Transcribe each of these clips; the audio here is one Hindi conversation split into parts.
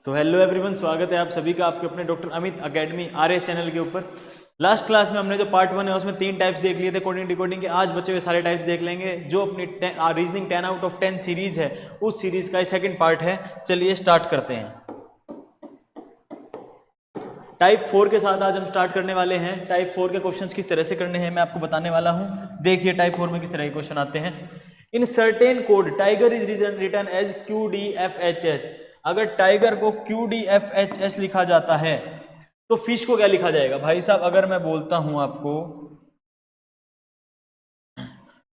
सो हेलो एवरीवन, स्वागत है आप सभी का आपके अपने doctor Amit academy RS channel के ऊपर। लास्ट क्लास में हमने जो पार्ट 1 है उसमें 3 टाइप्स देख लिए थे कोडिंग डिकोडिंग के। आज बचे हुए सारे टाइप्स देख लेंगे। जो अपनी रीजनिंग 10 आउट ऑफ 10 सीरीज है उस सीरीज का सेकंड पार्ट है। चलिए स्टार्ट करते हैं। टाइप 4 के साथ आज हम स्टार्ट करने वाले हैं। टाइप 4 के क्वेश्चंस किस तरह से करने हैं मैं आपको बताने वाला हूं। देखिए टाइप 4 में किस तरह के क्वेश्चन आते हैं। In certain code tiger is written as QDFHS। अगर टाइगर को QDFHS लिखा जाता है तो फिश को क्या लिखा जाएगा भाई साहब? अगर मैं बोलता हूं आपको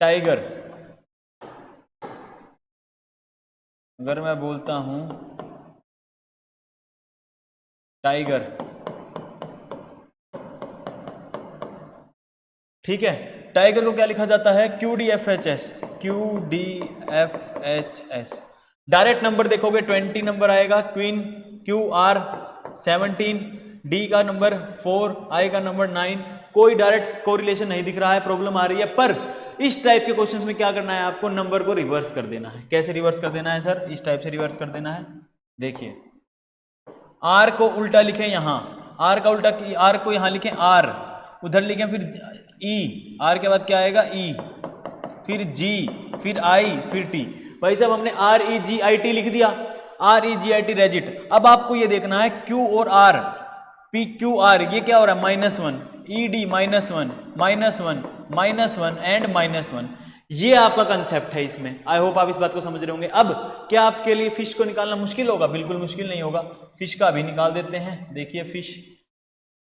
टाइगर, अगर मैं बोलता हूं टाइगर, ठीक है, टाइगर को क्या लिखा जाता है? QDFHS। QDFHS डायरेक्ट नंबर देखोगे 20 नंबर आएगा, क्वीन QR 17, डी का नंबर 4, आई का नंबर 9। कोई डायरेक्ट कोरिलेशन नहीं दिख रहा है, प्रॉब्लम आ रही है। पर इस टाइप के क्वेश्चंस में क्या करना है आपको? नंबर को रिवर्स कर देना है। कैसे रिवर्स कर देना है सर? इस टाइप से रिवर्स कर देना है। देखिए आर को उल्टा लिखें, यहां आर का उल्टा, आर को यहां लिखें आर, उधर लिखें, फिर ई, आर के बाद क्या आएगा? ई, फिर जी, फिर आई, फिर टी। भाई साहब हमने REGIT लिख दिया, REGIT रेजिट। अब आपको ये देखना है क्यू और आर, PQR ये क्या हो रहा है? -1, ED -1, -1, -1 एंड -1। ये आपका कंसेप्ट है इसमें। आई होप आप इस बात को समझ रहे होंगे। अब क्या आपके लिए फिश को निकालना मुश्किल होगा? बिल्कुल मुश्किल नहीं होगा। फिश का भी निकाल देते हैं। देखिए फिश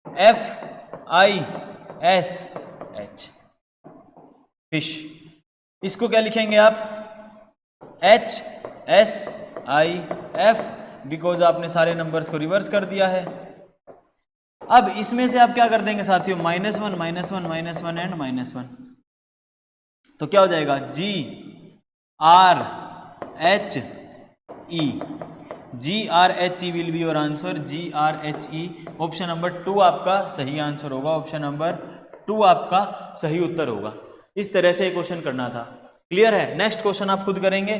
FISH, फिश। इसको क्या लिखेंगे आप? HSIF, बिकॉज आपने सारे नंबर्स को रिवर्स कर दिया है। अब इसमें से आप क्या कर देंगे साथियों? -1, -1, -1 एंड -1। तो क्या हो जाएगा? GRHE, GRHE will be your answer. GRHE option number 2 आपका सही आंसर होगा। ऑप्शन नंबर 2 आपका सही उत्तर होगा। इस तरह से क्वेश्चन करना था। क्लियर है? नेक्स्ट क्वेश्चन आप खुद करेंगे।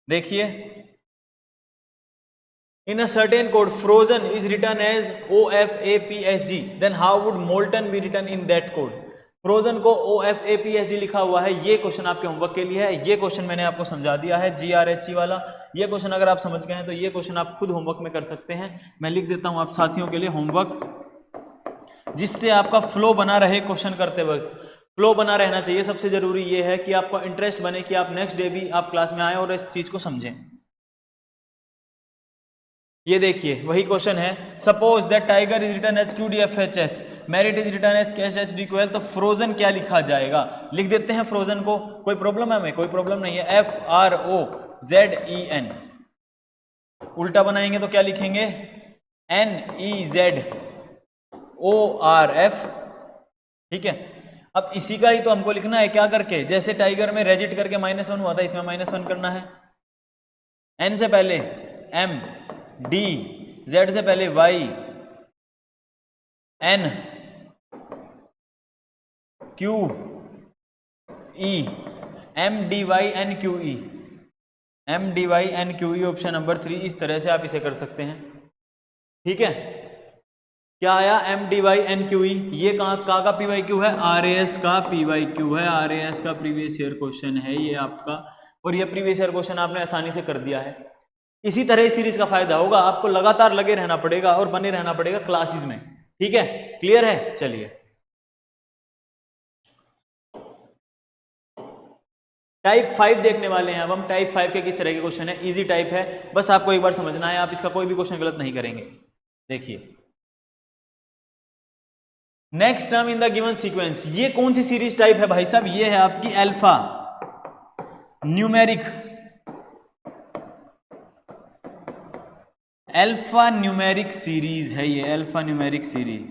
देखिए in a certain code frozen is written as OFAPSG, then how would molten be written in that code? Frozen को OFAPSG लिखा हुआ है। ये क्वेश्चन आपके होमवर्क के लिए है। ये क्वेश्चन मैंने आपको समझा दिया है GRHE वाला। ये क्वेश्चन अगर आप समझ गए हैं तो ये क्वेश्चन आप खुद होमवर्क में कर सकते हैं। मैं लिख देता हूं आप साथियों के लिए होमवर्क, जिससे आपका फ्लो बना रहे क्वेश्चन करते वक्त। फ्लो बना रहना चाहिए। सबसे जरूरी ये है कि आपका इंटरेस्ट बने, कि आप नेक्स्ट डे भी आप क्लास में आए और इस चीज को समझें। ये देखिए वही क्वेश्चन है। Suppose that tiger is written as QDFHS, merit is written as KSHD12। तो फ्रोजन क्या लिखा जाएगा? लिख देते हैं फ्रोजन को। कोई प्रॉब्लम है हमें? कोई प्रॉब्लम नहीं है। FROZEN। उल्टा बनाएंगे तो क्या लिखेंगे? NEZORF। ठीक है। अब इसी का ही तो हमको लिखना है। क्या करके? जैसे टाइगर में रेजिट करके -1 हुआ था, इसमें -1 करना है। N से पहले M, D, Z से पहले Y, N, Q, E, MDYNQE, MDYNQE option number 3। इस तरह से आप इसे कर सकते हैं। ठीक है। क्या आया? MDYNQE। ये कहाँ का PYQ है? RAS का PYQ है। RAS का प्रीवियस ईयर क्वेश्चन है ये आपका। और ये प्रीवियस ईयर क्वेश्चन आपने आसानी से कर दिया है। इसी तरह इस सीरीज का फायदा होगा। आपको लगातार लगे रहना पड़ेगा और बने रहना पड़ेगा क्लासेस में। ठीक है? क्लियर है? चलिए टाइप 5 देखने वाले हैं अब हम। टाइप 5 के किस तरह के क्वेश्चन है? इजी टाइप है, बस आपको एक बार समझना है। आप इसका कोई भी क्वेश्चन गलत नहीं करेंगे। देखिए next term in the given sequence. ये कौन सी सीरीज टाइप है भाई साहब? ये है आपकी alpha numeric, alpha numeric series है ये। Alpha numeric series,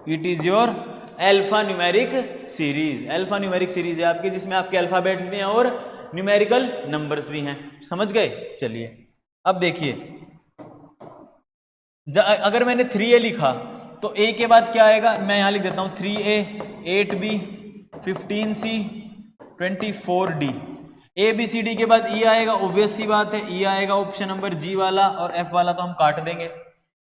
it is your alpha numeric series. Alpha numeric series है आपकी, जिसमें आपके अल्फाबेट्स भी हैं और न्यूमेरिकल नंबर्स भी हैं। समझ गए? चलिए अब देखिए, अगर मैंने 3A लिखा तो A के बाद क्या आएगा? मैं यहां लिख देता हूं 3A, 8B, 15C, 24D। A B C D के बाद ई आएगा, ऑब्वियस सी बात है, ई आएगा ऑप्शन नंबर जी वाला, और एफ वाला तो हम काट देंगे।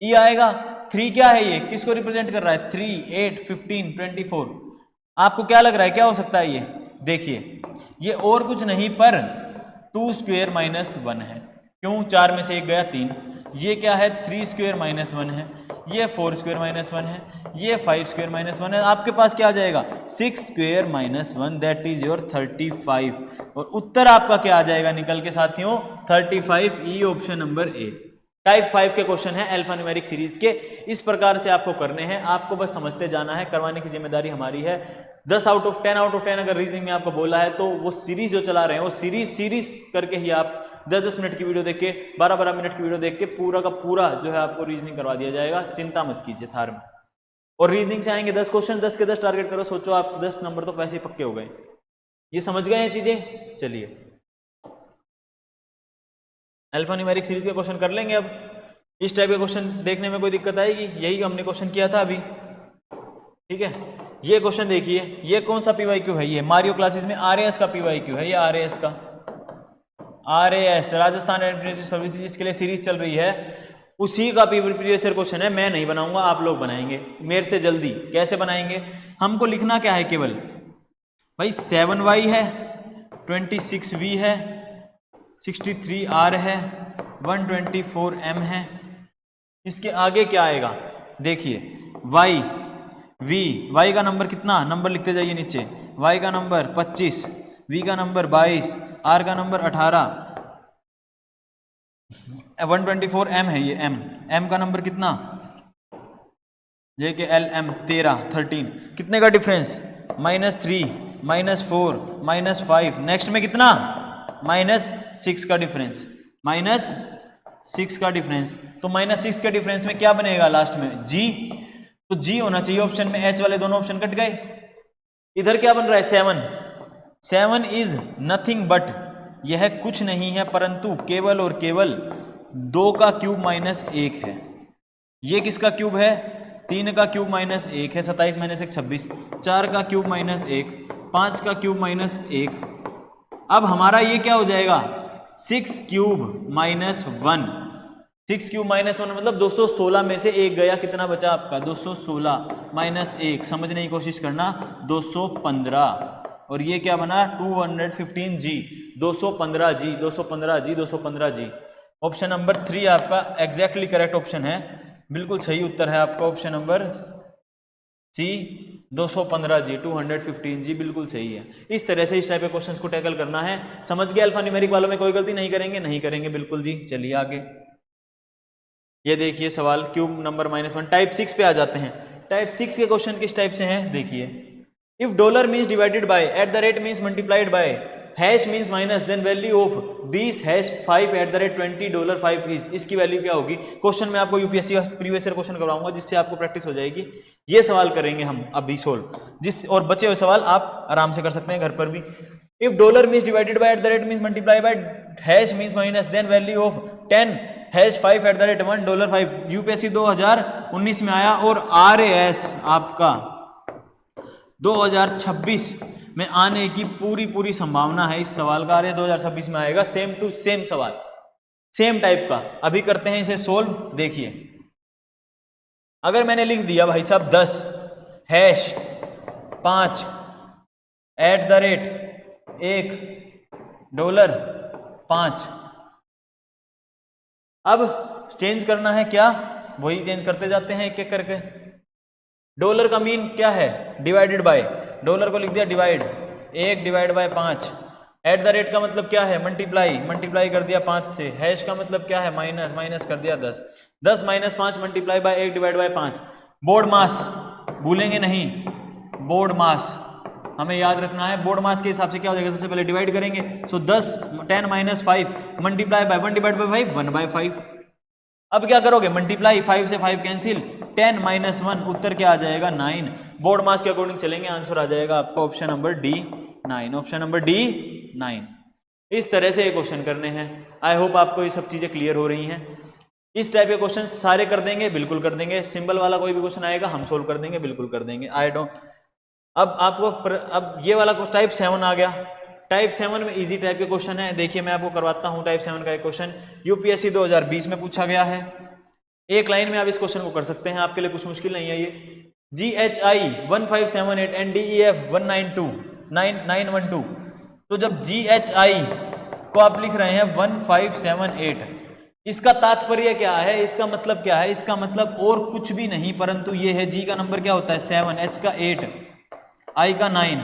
ई आएगा। 3 क्या है, ये किसको रिप्रेजेंट कर रहा है? 3, 8, 15, 24। आपको क्या लग रहा है क्या हो सकता है ये? देखिए ये और कुछ नहीं पर 2 स्क्वायर माइनस 1 है। क्यों? 4 में से एक गया 3। ये क्या है? 3 स्क्वायर माइनस 1 है। ये 4 स्क्वायर माइनस 1 है। ये 5 स्क्वायर माइनस 1 है। आपके पास क्या आ जाएगा? 6 square minus 1, that is your 35। और उत्तर आपका क्या आ जाएगा निकल के साथियों? 35। E option number A. Type 5 के क्वेश्चन है अल्फा न्यूमेरिक सीरीज के। इस प्रकार से आपको करने हैं, आपको बस समझते जाना है, करवाने की जिम्मेदारी हमारी है। 10 आउट ऑफ 10 अगर रीजनिंग में आपको बोला है तो वो सीरीज जो चला रहे हैं वो सीरीज करके ही आप 10-10 मिनट की वीडियो देख के, 12-12 मिनट की वीडियो देख के पूरा का पूरा जो है आपको रीजनिंग करवा दिया जाएगा। चिंता मत कीजिए थार में। और रीजनिंग से आएंगे 10 क्वेश्चन, 10 के 10 टारगेट करो। सोचो आप 10 नंबर तो वैसे ही पक्के हो गए। ये समझ गए हैं चीजें? चलिए अल्फा न्यूमेरिक सीरीज के क्वेश्चन कर लेंगे। अब इस टाइप के क्वेश्चन देखने में कोई दिक्कत आएगी? यही हमने क्वेश्चन किया था अभी, ठीक है। ये क्वेश्चन देखिए, ये कौन सा पीवाईक्यू है? ये मारियो क्लासेस में आरएएस का पीवाईक्यू है। ये आरएएस का, आरएएस राजस्थान एडमिनिस्ट्रेटिव सर्विसेज, जिसके लिए सीरीज चल रही है उसी का प्रीवियस ईयर क्वेश्चन है। मैं नहीं बनाऊंगा, आप लोग बनाएंगे मेरे से जल्दी। कैसे बनाएंगे? हमको लिखना क्या है केवल भाई, 7y है, 26v है, 63r है, 124m है। इसके आगे क्या आएगा? देखिए y v, y का नंबर कितना? नंबर लिखते जाइए नीचे। y का नंबर 25, v का नंबर 22, r का नंबर 18, 124m है ये m का नंबर कितना? JKLM 13 कितने का डिफरेंस? -3, -4, -5। नेक्स्ट में कितना? -6 का डिफरेंस, -6 का डिफरेंस। तो -6 के डिफरेंस में क्या बनेगा लास्ट में? G। तो G होना चाहिए ऑप्शन में। H वाले दोनों ऑप्शन कट गए। इधर क्या बन रहा है? 7 इज नथिंग बट, यह कुछ नहीं है परंतु केवल और केवल 2 का क्यूब -1 है। ये किसका क्यूब है? 3 का क्यूब -1 है, 27 - 1 26। 4 का क्यूब -1, 5 का क्यूब -1। अब हमारा ये क्या हो जाएगा? 6 क्यूब -1। 6 क्यूब -1 मतलब 216 में से एक गया। कितना बचा आपका? 216 -1, समझने की कोशिश करना, 215। और ये क्या बना? 215G, 215G, 215G, 215G। Option number 3 आपका एग्जैक्टली करेक्ट ऑप्शन है। बिल्कुल सही उत्तर है आपका option number C, 215G, 215G बिल्कुल सही है। इस तरह से इस टाइप के क्वेश्चंस को टैकल करना है। समझ गए? अल्फा न्यूमेरिक वालों में कोई गलती नहीं करेंगे? नहीं करेंगे बिल्कुल जी। चलिए आगे, ये देखिए सवाल क्यूब नंबर -1। टाइप 6 पे आ जाते हैं। टाइप 6 के क्वेश्चन किस टाइप से हैं? देखिए, if dollar means divided by, at the rate means multiplied by, hash means minus, then value of 20 hash 5 at the rate 20 $5 is, इसकी वैल्यू क्या होगी? क्वेश्चन में आपको यूपीएससी का प्रीवियस ईयर क्वेश्चन करवाऊंगा जिससे आपको प्रैक्टिस हो जाएगी। ये सवाल करेंगे हम अभी सोल्व, और बचे हुए सवाल आप आराम से कर सकते हैं घर पर भी। If dollar means divided by, at the rate means multiply by, hash means minus, then value of 10 hash 5 at the rate $1 UPSC 2019 में आया। और आरएएस आपका 2026 में आने की पूरी संभावना है इस सवाल का। अरे 2026 में आएगा, सेम टू सेम सवाल, सेम टाइप का। अभी करते हैं इसे सोल्व। देखिए, अगर मैंने लिख दिया भाई साहब 10 हैश 5 एट द रेट $1, अब चेंज करना है क्या? वही चेंज करते जाते हैं एक एक करके। डॉलर का मीन क्या है? डिवाइडेड बाय, डॉलर को लिख दिया डिवाइड, 1/5। एट द रेट का मतलब क्या है? मल्टीप्लाई कर दिया 5 से। हैश का मतलब क्या है? माइनस कर दिया 10 -5 मल्टीप्लाई बाय 1/5। बोर्ड मास भूलेंगे नहीं, बोर्ड मास हमें याद रखना है। बोर्ड मास के हिसाब से क्या हो जाएगा? सबसे पहले डिवाइड करेंगे। सो 10 10 - 5 मल्टीप्लाई बाय 1/5 1/5। अब क्या करोगे? मल्टीप्लाई, 5 से 5 कैंसिल, 10 - 1, उत्तर क्या आ जाएगा? 9। बोर्ड मास के अकॉर्डिंग चलेंगे, आंसर आ जाएगा आपका option number D 9। Option number D 9। इस तरह से ये क्वेश्चन करने हैं। आई होप आपको ये सब चीजें क्लियर हो रही हैं। इस टाइप के क्वेश्चन सारे कर देंगे, बिल्कुल कर देंगे। सिंबल वाला कोई भी क्वेश्चन आएगा हम सोल्व कर देंगे, बिल्कुल कर देंगे। आई डोंट, अब आपको अब ये वाला टाइप 7 आ गया। टाइप 7 में इजी टाइप के क्वेश्चन है। देखिए मैं आपको करवाता हूं टाइप 7 का एक क्वेश्चन, यूपीएससी 2020 में पूछा गया है। एक लाइन में आप इस क्वेश्चन को कर सकते हैं, आपके लिए कुछ मुश्किल नहीं है ये। GHI 1578 एंड DEF 192 तो जब GHI को आप लिख रहे हैं 1578, इसका तात्पर्य क्या है, इसका मतलब क्या है? इसका मतलब और कुछ भी नहीं परंतु ये है G का नंबर क्या होता है 7, H का 8, I का 9।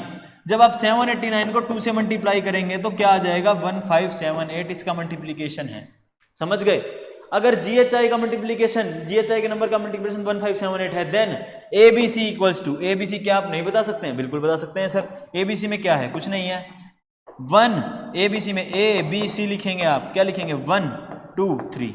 जब आप 789 को 2 से मल्टीप्लाई करेंगे तो क्या आ जाएगा 1578, इसका मल्टीप्लीकेशन है। समझ गए? अगर GHI का मल्टीप्लीकेशन, GHI के नंबर का मल्टीप्लीकेशन 1578 है, then ABC equals to, ABC क्या आप नहीं बता सकते हैं? बिल्कुल बता सकते हैं सर। ABC में क्या है? कुछ नहीं है। 1 ABC में ABC लिखेंगे आप, क्या लिखेंगे 1 2 3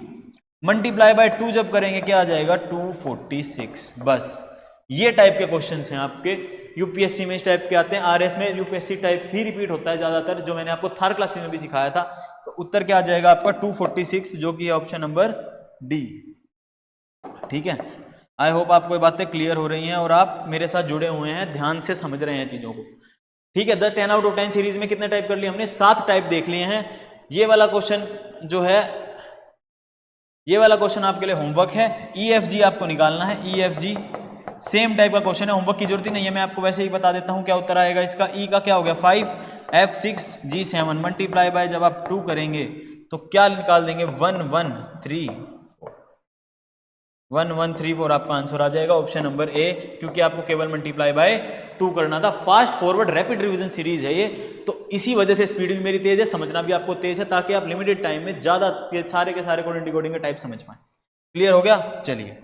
मल्टीप्लाई बाय 2 जब करेंगे क्या आ जाएगा 246। बस ये टाइप के क्वेश्चंस हैं आपके यूपीएससी में, इस टाइप के आते हैं। आरएस में यूपीएससी टाइप ही रिपीट होता है ज्यादातर, जो मैंने आपको थर्ड क्लास में भी सिखाया था। तो उत्तर क्या आ जाएगा आपका 246, जो कि ऑप्शन नंबर डी। ठीक है, आई होप आपको ये बातें क्लियर हो रही हैं और आप मेरे साथ जुड़े हुए हैं, ध्यान से समझ रहे हैं चीजों को। ठीक है, द 10 आउट ऑफ 10 सीरीज में कितने टाइप कर लिए हमने? 7 टाइप देख लिए हैं। ये वाला क्वेश्चन जो है, ये वाला क्वेश्चन आपके लिए होमवर्क है। EFG आपको निकालना है, EFG सेम टाइप का क्वेश्चन है, होमवर्क की जरूरत ही नहीं है, मैं आपको वैसे ही बता देता हूं क्या उत्तर आएगा इसका। E का क्या हो गया 5, F6 G7 मल्टीप्लाई बाय जब आप 2 करेंगे तो क्या निकाल देंगे 1134 आपका आंसर आ जाएगा ऑप्शन नंबर ए, क्योंकि आपको केवल मल्टीप्लाई बाय 2 करना था। Fast forward rapid revision series है ये, तो इसी वजह से स्पीड भी मेरी तेज है, समझना भी आपको तेज है, ताकि आप लिमिटेड टाइम में ज्यादा सारे के सारे कोडिंग डिकोडिंग के टाइप समझ पाए। क्लियर हो गया? चलिए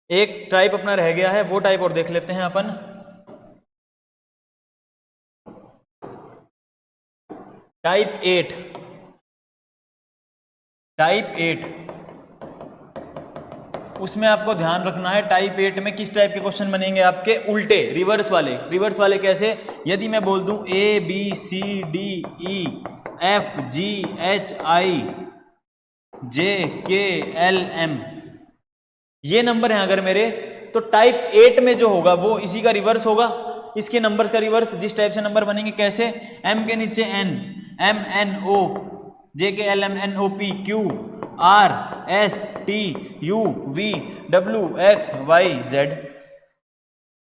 एक टाइप अपना रह गया है, वो टाइप और देख लेते हैं अपन। टाइप 8, टाइप 8 उसमें आपको ध्यान रखना है, टाइप 8 में किस टाइप के क्वेश्चन बनेंगे आपके? उल्टे, रिवर्स वाले। रिवर्स वाले कैसे? यदि मैं बोल दूं ABCDEFGHIJKLM ये नंबर हैं अगर मेरे, तो टाइप 8 में जो होगा वो इसी का रिवर्स होगा, इसके नंबर्स का रिवर्स। जिस टाइप से नंबर बनेंगे कैसे? M के नीचे N, MNO, JKLMNOP, Q RSTUVWXYZ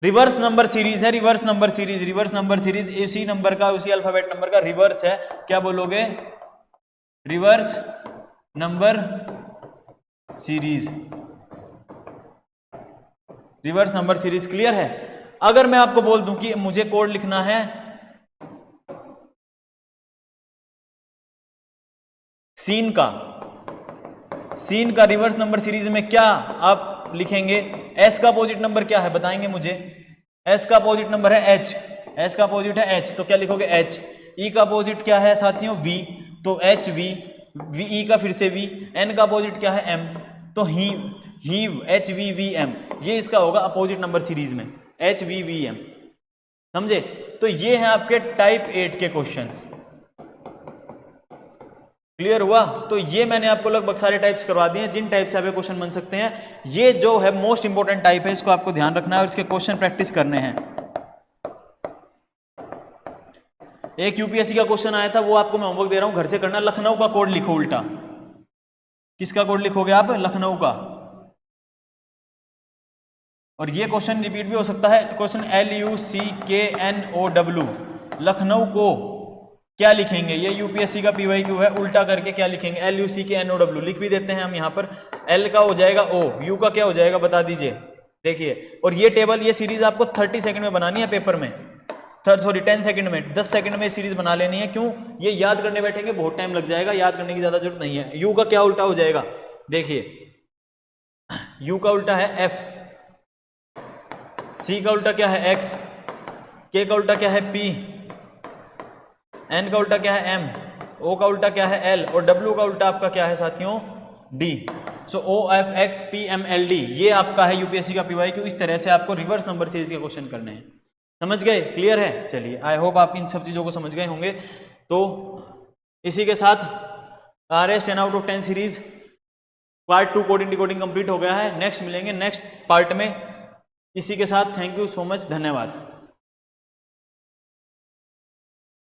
reverse number series है, reverse number series. Reverse number series इसी नंबर का, उसी अल्फाबेट नंबर का रिवर्स है। क्या बोलोगे? Reverse number series, reverse number series. Clear है? अगर मैं आपको बोल दूं कि मुझे कोड लिखना है सीन का, सीन का रिवर्स नंबर सीरीज में क्या आप लिखेंगे? एस का अपोजिट नंबर क्या है बताएंगे मुझे? एस का अपोजिट नंबर है H, एस का अपोजिट है H, तो क्या लिखोगे H। E का अपोजिट क्या है साथियों? V, तो HV, VE का फिर से V। N का अपोजिट क्या है? M, तो हीव HVVM, ये इसका होगा अपोजिट नंबर सीरीज में HVVM। समझे? तो ये है आपके टाइप 8 के क्वेश्चंस। क्लियर हुआ? तो ये मैंने आपको लगभग सारे टाइप्स करवा दिए हैं जिन टाइप से आपके क्वेश्चन बन सकते हैं। ये जो है मोस्ट इंपोर्टेंट टाइप है, इसको आपको ध्यान रखना है और इसके क्वेश्चन प्रैक्टिस करने हैं। एक यूपीएससी का क्वेश्चन आया था, वो आपको मैं होमवर्क दे रहा हूं, घर से करना। लखनऊ का कोड लिखो उल्टा। किसका कोड लिखोगे आप? लखनऊ का। और ये क्वेश्चन रिपीट भी हो सकता है, क्वेश्चन LUCKNOW, लखनऊ को क्या लिखेंगे? ये यूपीएससी का PYQ है, उल्टा करके क्या लिखेंगे? LUCKNOW लिख भी देते हैं हम यहाँ पर। L का हो जाएगा O, U का क्या हो जाएगा बता दीजिए। देखिए, और ये टेबल, ये सीरीज आपको 30 सेकंड में बनानी है पेपर में, सॉरी 10 सेकंड में, 10 सेकंड में सीरीज बना लेनी है। क्यों? ये याद करने बैठेंगे बहुत टाइम लग जाएगा, याद करने की ज्यादा जरूरत नहीं है। U का क्या उल्टा हो जाएगा? देखिए, U का उल्टा है F, C का उल्टा क्या है? X, K का उल्टा क्या है? P, N का उल्टा क्या है? M, O का उल्टा क्या है? L, और W का उल्टा आपका क्या है साथियों? D। सो OFXPMLD ये आपका है यूपीएससी का PYQ। इस तरह से आपको रिवर्स नंबर सीरीज के क्वेश्चन करने हैं। समझ गए? क्लियर है? चलिए, आई होप आप इन सब चीज़ों को समझ गए होंगे। तो इसी के साथ RS 10 out of 10 series part 2 coding decoding complete हो गया है। नेक्स्ट मिलेंगे नेक्स्ट पार्ट में। इसी के साथ थैंक यू सो मच, धन्यवाद।